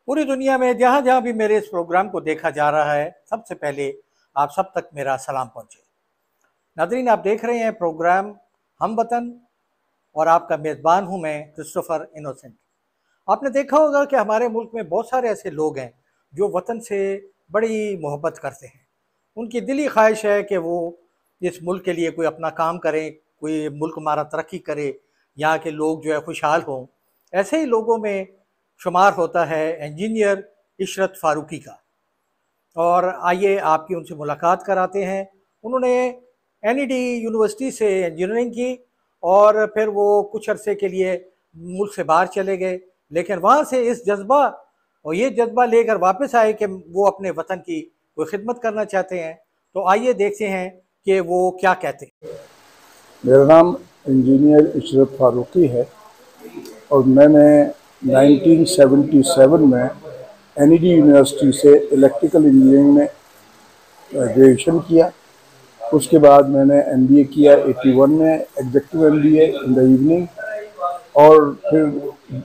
पूरी दुनिया में जहाँ जहाँ भी मेरे इस प्रोग्राम को देखा जा रहा है, सबसे पहले आप सब तक मेरा सलाम पहुँचे। नाज़रीन, आप देख रहे हैं प्रोग्राम हम वतन और आपका मेज़बान हूँ मैं क्रिस्टोफर इनोसेंट। आपने देखा होगा कि हमारे मुल्क में बहुत सारे ऐसे लोग हैं जो वतन से बड़ी मोहब्बत करते हैं। उनकी दिली ख्वाहिश है कि वो इस मुल्क के लिए कोई अपना काम करें, कोई मुल्क हमारा तरक्की करे, यहाँ के लोग जो है खुशहाल हों। ऐसे ही लोगों में शुमार होता है इंजीनियर इशरत फ़ारूकी का। और आइए आपकी उनसे मुलाकात कराते हैं। उन्होंने एनईडी यूनिवर्सिटी से इंजीनियरिंग की और फिर वो कुछ अरसे के लिए मुल्क से बाहर चले गए, लेकिन वहाँ से इस जज्बा और ये जज्बा लेकर वापस आए कि वो अपने वतन की कोई खिदमत करना चाहते हैं। तो आइए देखते हैं कि वो क्या कहते हैं। मेरा नाम इंजीनियर इशरत फ़ारूकी है और मैंने 1977 में एनईडी यूनिवर्सिटी से इलेक्ट्रिकल इंजीनियरिंग में ग्रेजुएशन किया। उसके बाद मैंने एमबीए किया 81 में, executive MBA in the evening, और फिर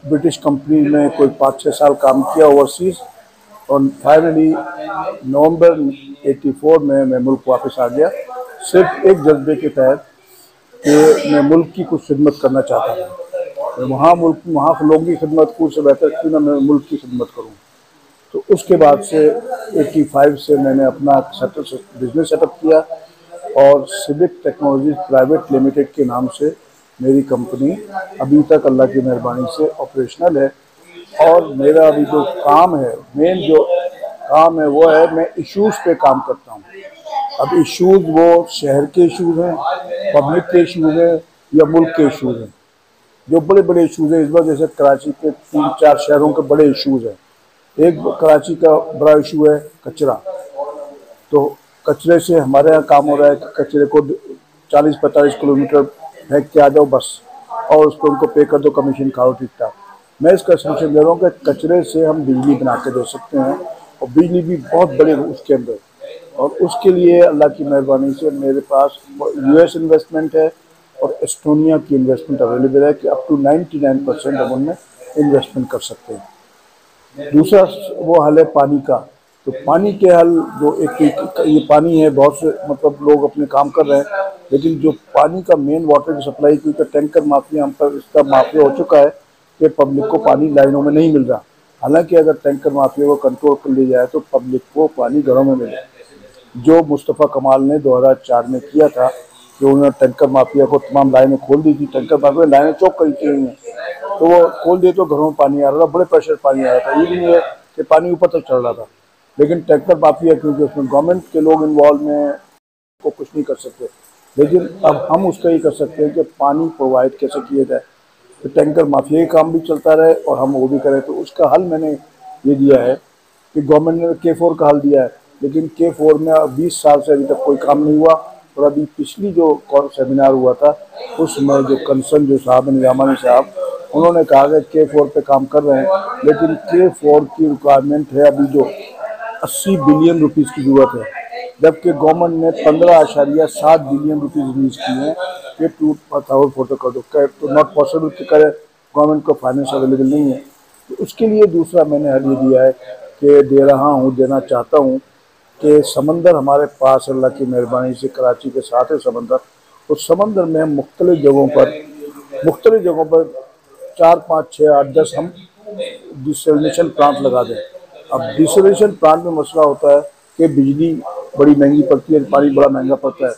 ब्रिटिश कंपनी में कोई 5-6 साल काम किया ओवरसीज़, और फाइनली नवंबर 84 में मैं मुल्क वापस आ गया, सिर्फ एक जज्बे के तहत कि मैं मुल्क की कुछ खिदमत करना चाहता था। वहाँ के लोगों की खिदमत को उससे बेहतर क्यों ना मैं मुल्क की खिदमत करूँ। तो उसके बाद से 85 से मैंने अपना बिजनेस सेटअप किया और सिविक टेक्नोलॉजी प्राइवेट लिमिटेड के नाम से मेरी कंपनी अभी तक अल्लाह की मेहरबानी से ऑपरेशनल है। और मेरा अभी जो काम है, मेन जो काम है वो है, मैं इश्यूज़ पे काम करता हूँ। अब इश्यूज़ वो शहर के इश्यूज़ हैं, पब्लिक के इश्यूज़ हैं या मुल्क के इश्यूज़ हैं। जो बड़े बड़े इश्यूज़ हैं, इस बार जैसे कराची के 3-4 शहरों के बड़े इश्यूज़ हैं। एक कराची का बड़ा इशू है कचरा। तो कचरे से हमारे यहाँ काम हो रहा है कि कचरे को 40-45 किलोमीटर फेंक के आ जाओ बस, और उसको उनको पे कर दो, कमीशन खाओ, ठीक ठाक। मैं इसका सलूशन दे रहा हूँ कि कचरे से हम बिजली बना के दे सकते हैं, और बिजली भी बहुत बड़े उसके अंदर। और उसके लिए अल्लाह की मेहरबानी से मेरे पास यूएस इन्वेस्टमेंट है और एस्टोनिया की इन्वेस्टमेंट अवेलेबल है कि अप टू 99% हम उनमें इन्वेस्टमेंट कर सकते हैं। दूसरा वो हल है पानी का। तो पानी के हल जो ये पानी है, बहुत से मतलब लोग अपने काम कर रहे हैं, लेकिन जो पानी का मेन वाटर की सप्लाई, क्योंकि टैंकर माफिया हम पर इसका माफिया हो चुका है कि पब्लिक को पानी लाइनों में नहीं मिल रहा। हालांकि अगर टैंकर माफिया को कंट्रोल कर लिया जाए तो पब्लिक को पानी घरों में मिले, जो मुस्तफ़ा कमाल ने 2004 में किया था कि उन्होंने टैंकर माफिया को तमाम लाइनें खोल दी थी। टैंकर माफिया लाइनें चौक करी थी, तो वो खोल दिए तो घरों में पानी आ रहा था, बड़े प्रेशर पानी आ रहा था। ये भी नहीं है कि पानी ऊपर तक चढ़ रहा था, लेकिन टैंकर माफिया क्योंकि उसमें गवर्नमेंट के लोग इन्वॉल्व में को कुछ नहीं कर सकते। लेकिन अब हम उसका ये कर सकते हैं कि पानी प्रोवाइड कैसे किया जाए तो टैंकर माफिया का काम भी चलता रहे और हम वो भी करें। तो उसका हल मैंने ये दिया है कि गवर्नमेंट ने K4 का हल दिया है, लेकिन K4 में 20 साल से अभी तक कोई काम नहीं हुआ। और अभी पिछली जो सेमिनार हुआ था उसमें जो कंसर्न जो साहब निजामानी साहब, उन्होंने कहा कि K4 पे काम कर रहे हैं, लेकिन K4 की रिक्वायरमेंट है अभी जो 80 बिलियन रुपीज़ की ज़रूरत है, जबकि गवर्नमेंट ने 15.7 बिलियन रुपीज़ रिलीज किए हैं कि 2000 फोटो कर दो। तो नॉट पॉसिबल कि करे, गवर्नमेंट को फाइनेंस अवेलेबल नहीं है। तो उसके लिए दूसरा मैंने हल ये दिया है कि दे रहा हूँ, देना चाहता हूँ कि समंदर हमारे पास अल्लाह की मेहरबानी से कराची के साथ है समंदर। उस समंदर में हम मुख्तलिफ जगहों पर 4-5-6-8-10 हम डिसलिनेशन प्लांट लगा दें। अब डिसलिनेशन प्लांट में मसला होता है कि बिजली बड़ी महंगी पड़ती है, पानी बड़ा महंगा पड़ता है।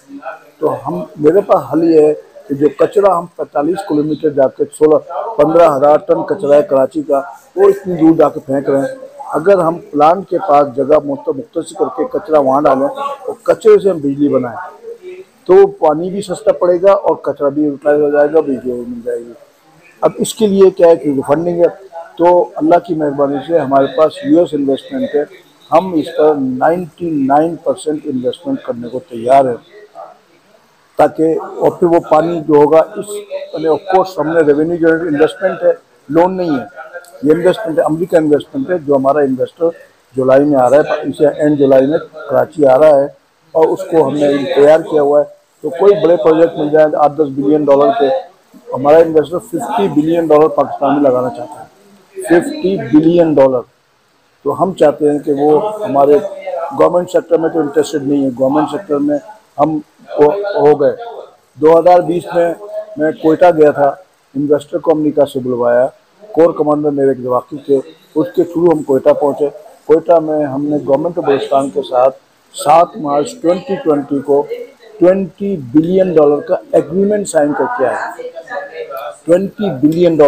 तो हम मेरे पास हल ये है कि जो कचरा हम 45 किलोमीटर जाके 15,000 टन कचरा है कराची का, वो इतनी दूर जाके फेंक रहे हैं। अगर हम प्लांट के पास जगह मुख्तसर करके कचरा वहाँ डालें और कचरे से हम बिजली बनाएं तो पानी भी सस्ता पड़ेगा और कचरा भी यूटिलाइज हो जाएगा, बिजली भी मिल जाएगी। अब इसके लिए क्या है कि फंडिंग है, तो अल्लाह की मेहरबानी से हमारे पास यूएस इन्वेस्टमेंट है। हम इस पर 99% इन्वेस्टमेंट करने को तैयार है, ताकि और फिर वो पानी जो होगा इस ऑफकोर्स हमने रेवेन्यू जनरेट इन्वेस्टमेंट है, लोन नहीं है, ये इन्वेस्टमेंट है, अमेरिका इन्वेस्टमेंट है। जो हमारा इन्वेस्टर जुलाई में आ रहा है, इसे एंड जुलाई में कराची आ रहा है और उसको हमने तैयार किया हुआ है। तो कोई बड़े प्रोजेक्ट मिल जाए 8-10 बिलियन डॉलर के, हमारा इन्वेस्टर $50 बिलियन पाकिस्तान में लगाना चाहता है। $50 बिलियन। तो हम चाहते हैं कि वो हमारे गवर्नमेंट सेक्टर में तो इंटरेस्टेड नहीं है, गवर्नमेंट सेक्टर में हम हो गए। 2020 में मैं कोयटा गया था, इन्वेस्टर को अमेरिका से बुलवाया, कोर कमांडर मेरे एक वाकिफ थे, उसके थ्रू हम कोयटा पहुंचे। कोयटा में हमने गवर्नमेंट ऑफ बलूचिस्तान के साथ 7 मार्च 2020 को $20 बिलियन का एग्रीमेंट साइन करके आए। $20 बिलियन का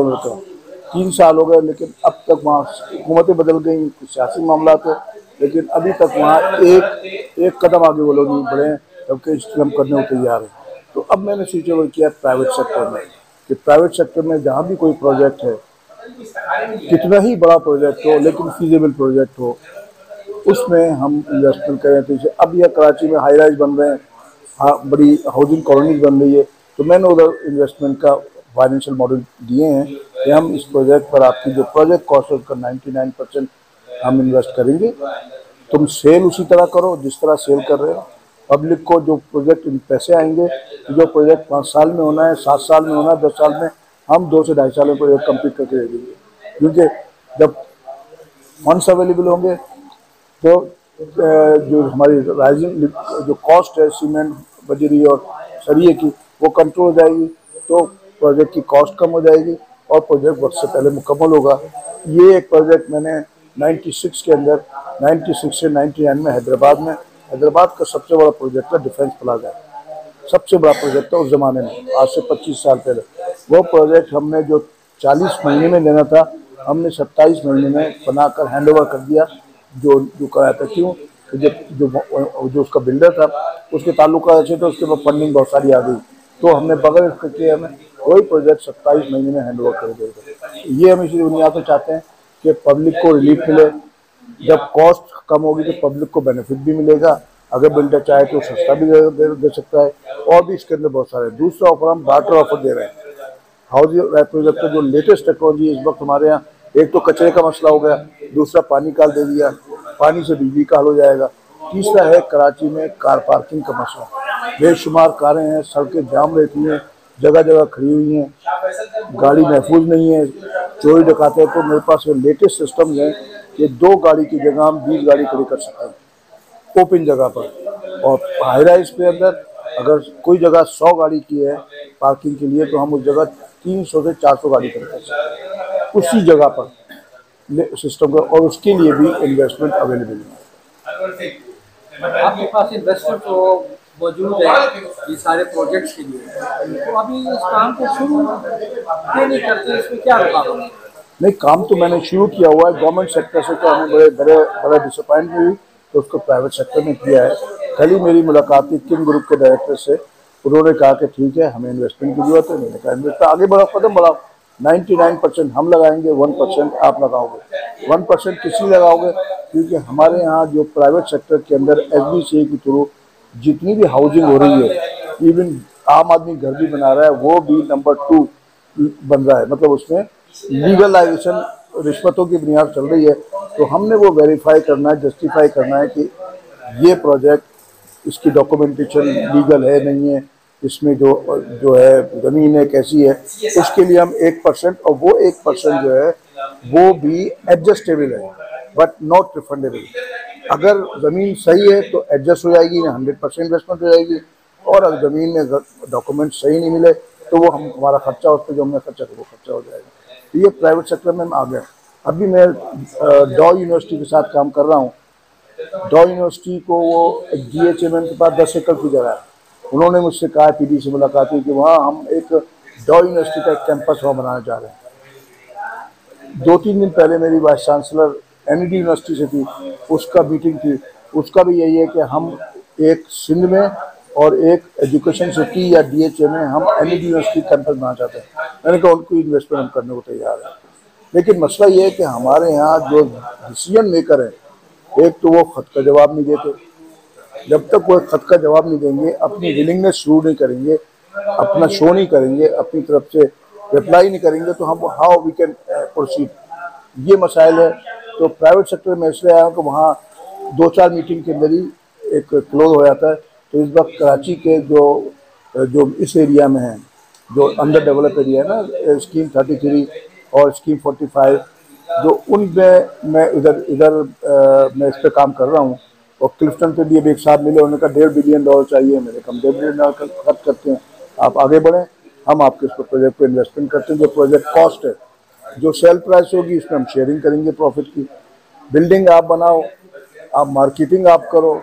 3 साल हो गए, लेकिन अब तक वहाँ हुकूमतें बदल गई, कुछ सियासी मामला थे, लेकिन अभी तक वहाँ एक कदम आगे वो लोग नहीं बढ़े हैं, जबकि इसलिए हम करने को तैयार हैं। तो अब मैंने स्विच ओवर किया प्राइवेट सेक्टर में, कि प्राइवेट सेक्टर में जहाँ भी कोई प्रोजेक्ट है, कितना ही बड़ा प्रोजेक्ट हो लेकिन फीजिबल प्रोजेक्ट हो, उसमें हम इन्वेस्टमेंट करें। तो अब यह कराची में हाई राइज बन रहे हैं, हाँ, बड़ी हाउसिंग कॉलोनीज बन रही है, तो मैंने उधर इन्वेस्टमेंट का फाइनेंशियल मॉडल दिए हैं कि हम इस प्रोजेक्ट पर आपकी जो प्रोजेक्ट कॉस्ट है उसका 99% हम इन्वेस्ट करेंगे, तुम सेल उसी तरह करो जिस तरह सेल कर रहे हो। पब्लिक को जो प्रोजेक्ट पैसे आएंगे, जो प्रोजेक्ट 5 साल में होना है, 7 साल में होना है, 10 साल में, हम 2 से 2.5 साल में प्रोजेक्ट कंप्लीट करके दे देंगे। क्योंकि जब फंड्स अवेलेबल होंगे तो जो हमारी राइजिंग जो कॉस्ट है सीमेंट, बजरी और सरिये की, वो कंट्रोल हो जाएगी, तो प्रोजेक्ट की कॉस्ट कम हो जाएगी और प्रोजेक्ट वक्त से पहले मुकम्मल होगा। ये एक प्रोजेक्ट मैंने 96 के अंदर, 96 से 99 में हैदराबाद का सबसे बड़ा प्रोजेक्ट है डिफेंस प्लाजा, सबसे बड़ा प्रोजेक्ट था उस ज़माने में, आज से 25 साल पहले। वो प्रोजेक्ट हमने जो 40 महीने में देना था, हमने 27 महीने में बनाकर हैंड ओवर कर दिया, जो कराया था। क्यों? जो उसका बिल्डर था उसके ताल्लुका अच्छे थे, उसके बाद फंडिंग बहुत सारी आ गई, तो हमने बगैर करके हमें वही प्रोजेक्ट 27 महीने में हैंड ओवर कर देगा। ये हम इसी दुनिया पे चाहते हैं कि पब्लिक को रिलीफ मिले, जब कॉस्ट कम होगी तो पब्लिक को बेनिफिट भी मिलेगा, अगर बिल्डर चाहे तो सस्ता भी दे सकता है, और भी इसके अंदर बहुत सारे। दूसरा ऑफर हम बार्टर ऑफर दे रहे हैं। हाउसिंग प्रोजेक्ट का जो लेटेस्ट टेक्नोलॉजी इस वक्त हमारे यहाँ, एक तो कचरे का मसला हो गया, दूसरा पानी का दे दिया, पानी से बिजली का हल हो जाएगा, तीसरा है कराची में कार पार्किंग का मसला। बेशुमार कारें हैं, सड़कें जाम रहती हैं, जगह जगह खड़ी हुई हैं, गाड़ी महफूज नहीं है, चोरी डकाते हैं। तो मेरे पास ये लेटेस्ट सिस्टम है कि 2 गाड़ी की जगह हम 20 गाड़ी खड़ी कर सकते हैं ओपन जगह पर। और हाई राइज के अंदर अगर कोई जगह 100 गाड़ी की है पार्किंग के लिए, तो हम उस जगह 300 से 400 गाड़ी खड़ी कर सकते हैं उसी जगह पर सिस्टम का, और उसके लिए भी इन्वेस्टमेंट अवेलेबल है। आपके पास इन्वेस्टर तो मौजूद है ये सारे प्रोजेक्ट्स के लिए, तो अभी इस काम को शुरू क्यों नहीं करते, इसमें क्या रुकावट है? नहीं, काम तो मैंने शुरू किया हुआ है गवर्नमेंट सेक्टर से, तो हमें बड़े डिसअपॉइंट हुई, तो उसको प्राइवेट सेक्टर में किया है। कल ही मेरी मुलाकात थी किंग ग्रुप के डायरेक्टर से, उन्होंने कहा कि ठीक है हमें इन्वेस्टमेंट की जरूरत है। मैंने कहा इन्वेस्टर आगे बढ़ाओ, कदम बढ़ाओ, 99% हम लगाएंगे, 1% आप लगाओगे। 1% किसी लगाओगे, क्योंकि हमारे यहाँ जो प्राइवेट सेक्टर के अंदर SBCI के थ्रू जितनी भी हाउसिंग हो रही है, इवन आम आदमी घर भी बना रहा है, वो भी नंबर 2 बन रहा है, मतलब उसमें लीगलाइजेशन रिश्वतों की बुनियाद चल रही है। तो हमने वो वेरीफाई करना है, जस्टिफाई करना है कि ये प्रोजेक्ट, इसकी डॉक्यूमेंटेशन लीगल है नहीं है, इसमें जो है ज़मीन है कैसी है, उसके लिए हम 1%, और वो 1% जो है वो भी एडजस्टेबल है बट नॉट रिफंडेबल। अगर ज़मीन सही है तो एडजस्ट हो जाएगी, 100% इन्वेस्टमेंट हो जाएगी, और अगर ज़मीन में डॉक्यूमेंट सही नहीं मिले तो वो हमारा खर्चा, उस पर जो हमने खर्चा वो खर्चा हो जाएगा। ये प्राइवेट सेक्टर में हम आ गए। अभी मैं डॉ यूनिवर्सिटी के साथ काम कर रहा हूँ। डॉ यूनिवर्सिटी को वो DHMM के पास 10 एकड़ की जगह है, उन्होंने मुझसे कहा, PD से मुलाकात हुई, कि वहाँ हम एक डॉ यूनिवर्सिटी का एक कैंपस वहाँ बनाना चाह रहे हैं। 2-3 दिन पहले मेरी वाइस चांसलर NED यूनिवर्सिटी से थी, उसका मीटिंग थी, उसका भी यही है कि हम एक सिंध में और एक एजुकेशन सिटी या DHA में हम NED यूनिवर्सिटी कैंपस बनाना चाहते हैं। मैंने कहा उनको इन्वेस्टमेंट हम करने को तैयार है, लेकिन मसला ये है कि हमारे यहाँ जो डिसीजन मेकर है, एक तो वो खत का जवाब नहीं देते। जब तक वो खत का जवाब नहीं देंगे, अपनी विलिंगनेस शो नहीं करेंगे, अपना शो नहीं करेंगे, अपनी तरफ से रिप्लाई नहीं करेंगे, तो हम हाउ वी कैन प्रोसीड, ये मसाइल है। तो प्राइवेट सेक्टर में इसलिए आया हूँ कि वहाँ 2-4 मीटिंग के अंदर ही एक क्लोज हो जाता है। तो इस वक्त कराची के जो इस एरिया में हैं, जो अंडर डेवलप एरिया है ना, स्कीम 33 और स्कीम 45, जो उनमें मैं इधर इधर मैं इस पर काम कर रहा हूँ। और क्लिफ्टन पे भी अभी एक साहब मिले, उन्होंने कहा $1.5 बिलियन चाहिए। मैंने कहा $1.5 बिलियन खर्च करते हैं, आप आगे बढ़ें, हम आपके इस प्रोजेक्ट पे इन्वेस्टमेंट करते हैं। जो प्रोजेक्ट कॉस्ट है, जो सेल प्राइस होगी, इसमें हम शेयरिंग करेंगे प्रॉफिट की। बिल्डिंग आप बनाओ, आप मार्केटिंग आप करो,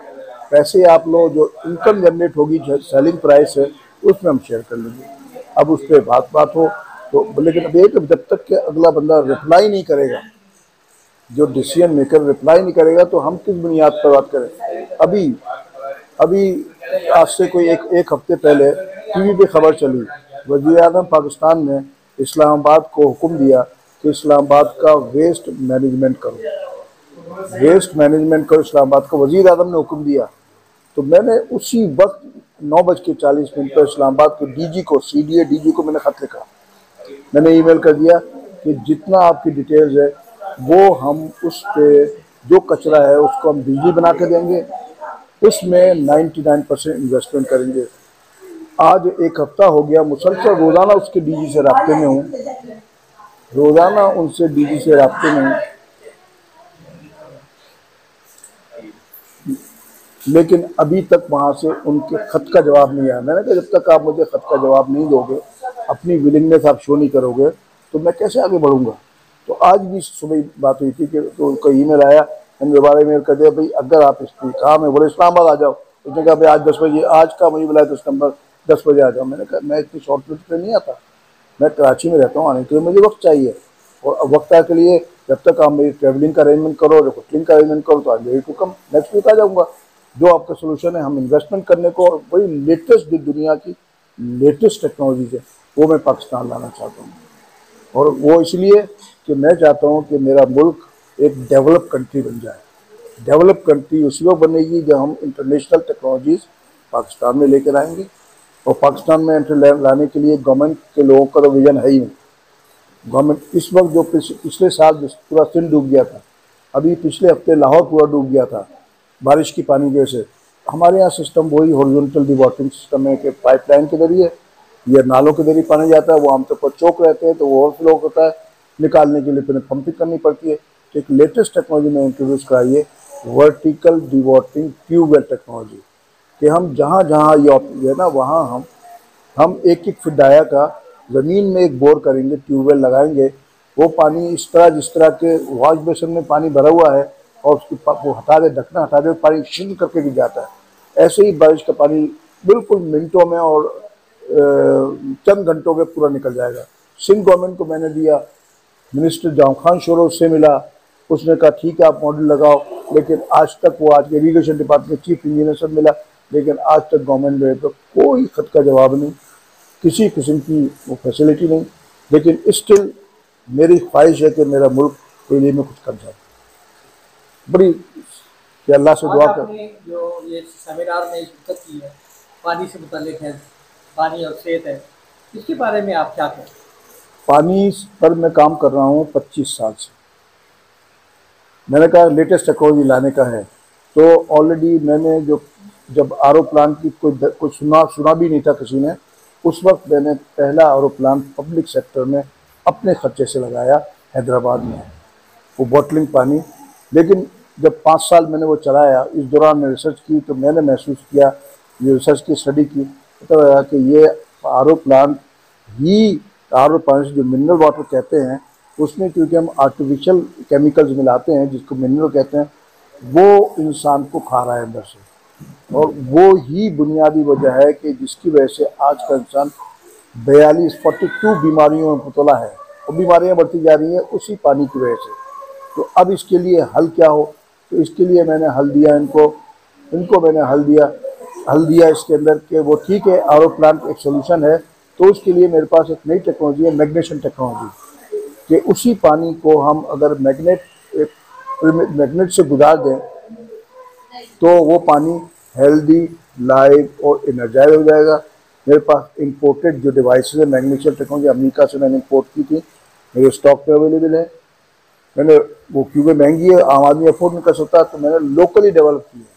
पैसे आप लो, जो इनकम जनरेट होगी, जो सेलिंग प्राइस है, उसमें हम शेयर कर लेंगे। अब उस पर बात हो तो, लेकिन अब एक जब तक कि अगला बंदा रिप्लाई नहीं करेगा, जो डिसीजन मेकर रिप्लाई नहीं करेगा, तो हम किस बुनियाद पर बात करें। अभी अभी आज से कोई एक हफ्ते पहले टीवी पे खबर चली, वज़ीर-ए-आज़म पाकिस्तान ने इस्लामाबाद को हुक्म दिया कि इस्लामाबाद का वेस्ट मैनेजमेंट करो, वेस्ट मैनेजमेंट करो इस्लामाबाद को, वज़ीर-ए-आज़म ने हुक्म दिया। तो मैंने उसी वक्त 9:40 पर इस्लामाबाद के डीजी को, सीडीए डीजी को मैंने खत लिखा, मैंने ईमेल कर दिया कि जितना आपकी डिटेल्स है वो हम उस पे, जो कचरा है उसको हम बिजली बना के देंगे, उसमें 99% इन्वेस्टमेंट करेंगे। आज एक हफ्ता हो गया, मुसलसल रोज़ाना उसके डीजी से राब्ते में हूँ, रोज़ाना उनसे डीजी से राब्ते में हूँ, लेकिन अभी तक वहाँ से उनके खत का जवाब नहीं आया। मैंने कहा जब तक आप मुझे खत का जवाब नहीं दोगे, अपनी विलिंगनेस आप शो नहीं करोगे, तो मैं कैसे आगे बढ़ूँगा। तो आज भी सुबह बात हुई थी कि तो उनका ईमेल आया, मैंने दोबारा ईमेल कर दिया, भाई अगर आप इसकी कहा, मैं बोले इस्लामाबाद आ जाओ, उसने कहा भाई आज 10 बजे, आज का मुझे बुलाया तो इस नंबर 10 बजे आ जाओ। मैंने कहा मैं इतनी शॉर्ट नोटिस पे नहीं आता, मैं कराची में रहता हूँ, आने के लिए मुझे वक्त चाहिए, और वक्त के लिए जब तक आप मेरी ट्रैवलिंग का अरेंजमेंट करो, होटलिंग का अरेंजमेंट करो, तो आज यही हुक्म, नेक्स्ट वीक आ जाऊँगा। जो आपका सोल्यूशन है, हम इन्वेस्टमेंट करने को, और वही लेटेस्ट जो दुनिया की लेटेस्ट टेक्नोलॉजी है वो मैं पाकिस्तान लाना चाहता हूँ। और वो इसलिए कि मैं चाहता हूँ कि मेरा मुल्क एक डेवलप कंट्री बन जाए। डेवलप कंट्री उसी वक्त बनेगी जब हम इंटरनेशनल टेक्नोलॉजीज़ पाकिस्तान में लेकर आएंगे। और पाकिस्तान में एंट्री लाने के लिए गवर्नमेंट के लोगों का तो विजन है ही नहीं। गवर्नमेंट इस वक्त जो पिछले साल पूरा सिंध डूब गया था, अभी पिछले हफ्ते लाहौर पूरा डूब गया था बारिश की पानी की वजह से। हमारे यहाँ सिस्टम वही हॉरिजॉन्टल डिवॉटरिंग सिस्टम है कि पाइपलाइन के जरिए या नालों के जरिए पानी जाता है, वो आमतौर पर चौक रहते हैं तो वो ओवरफ्लो होता है, निकालने के लिए फिर पंपिंग करनी पड़ती है। तो एक लेटेस्ट टेक्नोलॉजी में इंट्रोड्यूस कराई है, वर्टिकल डिवॉटरिंग ट्यूबवेल टेक्नोलॉजी, कि हम जहाँ जहाँ ये है ना, वहाँ हम एक एक फीट डाया का ज़मीन में एक बोर करेंगे, ट्यूबवेल लगाएंगे, वो पानी इस तरह, जिस तरह के वॉश बेसिन में पानी भरा हुआ है और उसकी वो हटा दे, ढकना हटा दे, पानी शिंक करके गिर जाता है। ऐसे ही बारिश का पानी बिल्कुल मिनटों में और चंद घंटों में पूरा निकल जाएगा। सिंध गवर्नमेंट को मैंने दिया, मिनिस्टर जाम खान शोरो से मिला, उसने कहा ठीक है आप मॉडल लगाओ, लेकिन आज तक वो, आज के इरीगेशन डिपार्टमेंट चीफ इंजीनियर से मिला, लेकिन आज तक गवर्नमेंट में तो कोई खत का जवाब नहीं, किसी किस्म की वो फैसिलिटी नहीं। लेकिन स्टिल मेरी ख्वाहिश है कि मेरा मुल्क के लिए में कुछ कर जाए, बड़ी कि अल्लाह से दुआ कर। जो ये सेमिनार में शिरकत की है, पानी से मुतालिक है, पानी और सेहत है, इसके बारे में आप क्या कहें? पानी पर मैं काम कर रहा हूँ 25 साल से। मैंने कहा लेटेस्ट टेक्नोलॉजी लाने का है, तो ऑलरेडी मैंने जब आरओ प्लांट की कोई सुना भी नहीं था किसी ने, उस वक्त मैंने पहला आरओ प्लांट पब्लिक सेक्टर में अपने खर्चे से लगाया हैदराबाद में, वो बॉटलिंग पानी। लेकिन जब 5 साल मैंने वो चलाया, इस दौरान मैं रिसर्च की, तो मैंने महसूस किया, ये रिसर्च की स्टडी की, पता लगा कि ये आरओ प्लांट ही, आरओ प्लांट जो मिनरल वाटर कहते हैं, उसमें क्योंकि हम आर्टिफिशियल केमिकल्स मिलाते हैं जिसको मिनरल कहते हैं, वो इंसान को खा रहा है अंदर से। और वो ही बुनियादी वजह है कि जिसकी वजह से आज का इंसान 42 बीमारियों में मुब्तला है, और बीमारियाँ बढ़ती जा रही हैं उसी पानी की वजह से। तो अब इसके लिए हल क्या हो, तो इसके लिए मैंने हल दिया, इनको मैंने हल दिया इसके अंदर कि वो ठीक है, आरओ प्लांट एक सोल्यूशन है, तो उसके लिए मेरे पास एक नई टेक्नोलॉजी है, मैग्नेशन टेक्नोलॉजी, कि उसी पानी को हम अगर मैग्नेट से गुजार दें तो वो पानी हेल्दी, लाइव और एनर्जाइज हो जाएगा। मेरे पास इंपोर्टेड जो डिवाइसेस है मैग्नेशियम टेक्नोलॉजी, अमेरिका से मैंने इंपोर्ट की थी, मेरे स्टॉक पे अवेलेबल है। मैंने वो क्योंकि महंगी है, आम आदमी अफोर्ड नहीं कर सकता, तो मैंने लोकली डेवलप की है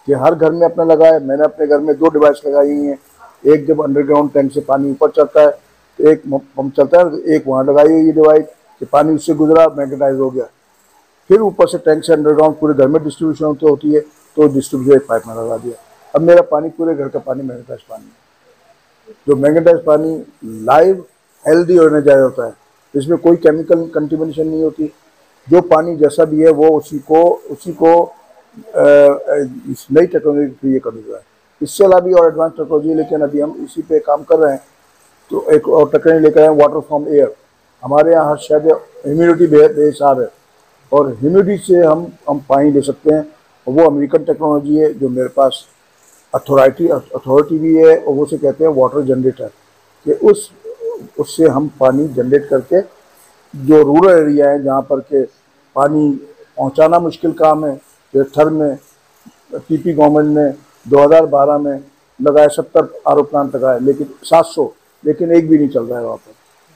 कि हर घर में अपना लगाया। मैंने अपने घर में 2 डिवाइस लगाई हुई हैं, एक जब अंडरग्राउंड टैंक से पानी ऊपर चढ़ता है तो एक पंप चलता है, तो एक वहाँ लगाई हुई है डिवाइस, कि पानी उससे गुजरा, मैग्नेटाइज हो गया, फिर ऊपर से टैंक से अंडरग्राउंड पूरे घर में डिस्ट्रीब्यूशन तो होती है, तो डिस्ट्रीब्यूटर एक पाइप में लगा दिया। अब मेरा पानी, पूरे घर का पानी मैग्नेटाइज पानी है। जो मैग्नेटाइज पानी लाइव हेल्दी और एनर्जाइज होता है, इसमें कोई केमिकल कंटेमिनेशन नहीं होती। जो पानी जैसा भी है वो उसी को इस नई टेक्नोलॉजी के लिए कर दिया है। इससे अलावा भी और एडवांस टेक्नोलॉजी, लेकिन अभी हम इसी पे काम कर रहे हैं। तो एक और टेक्नोलॉजी लेकर आए, वाटर फ्रॉम एयर। हमारे यहाँ हर शहर ह्यूमिडिटी बेहिसाब है, और ह्यूमिडिटी से हम पानी ले सकते हैं। और वो अमेरिकन टेक्नोलॉजी है जो मेरे पास अथॉरिटी भी है, और वो से कहते हैं वाटर जनरेटर, कि उससे हम पानी जनरेट करके जो रूरल एरिया है जहाँ पर के पानी पहुँचाना मुश्किल काम है, जैसे थर में पीपी गवर्नमेंट ने 2012 में लगाए 70 आर ओ प्लांट लगाए, लेकिन 700, लेकिन एक भी नहीं चल रहा है वहाँ पर।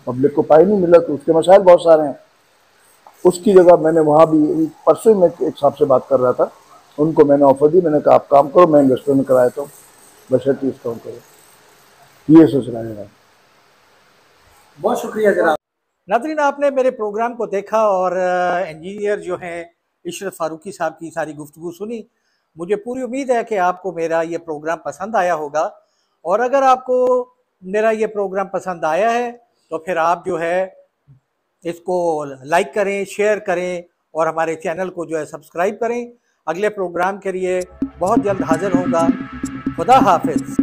पब्लिक को पानी नहीं मिला, तो उसके मसाइल बहुत सारे हैं। उसकी जगह मैंने वहाँ भी परसों में एक साहब से बात कर रहा था, उनको मैंने ऑफर दी, मैंने कहा आप काम करो, मैं इन्वेस्टर में कराया तो बशर्ते इस काम करो। ये सोच रहा है। बहुत शुक्रिया जनाब। नाज़रीन, आपने मेरे प्रोग्राम को देखा और इंजीनियर जो हैं इशरत फारूकी साहब की सारी गुफ्तगू सुनी। मुझे पूरी उम्मीद है कि आपको मेरा ये प्रोग्राम पसंद आया होगा, और अगर आपको मेरा ये प्रोग्राम पसंद आया है तो फिर आप जो है इसको लाइक करें, शेयर करें, और हमारे चैनल को जो है सब्सक्राइब करें। अगले प्रोग्राम के लिए बहुत जल्द हाजिर होगा। खुदा हाफिज़।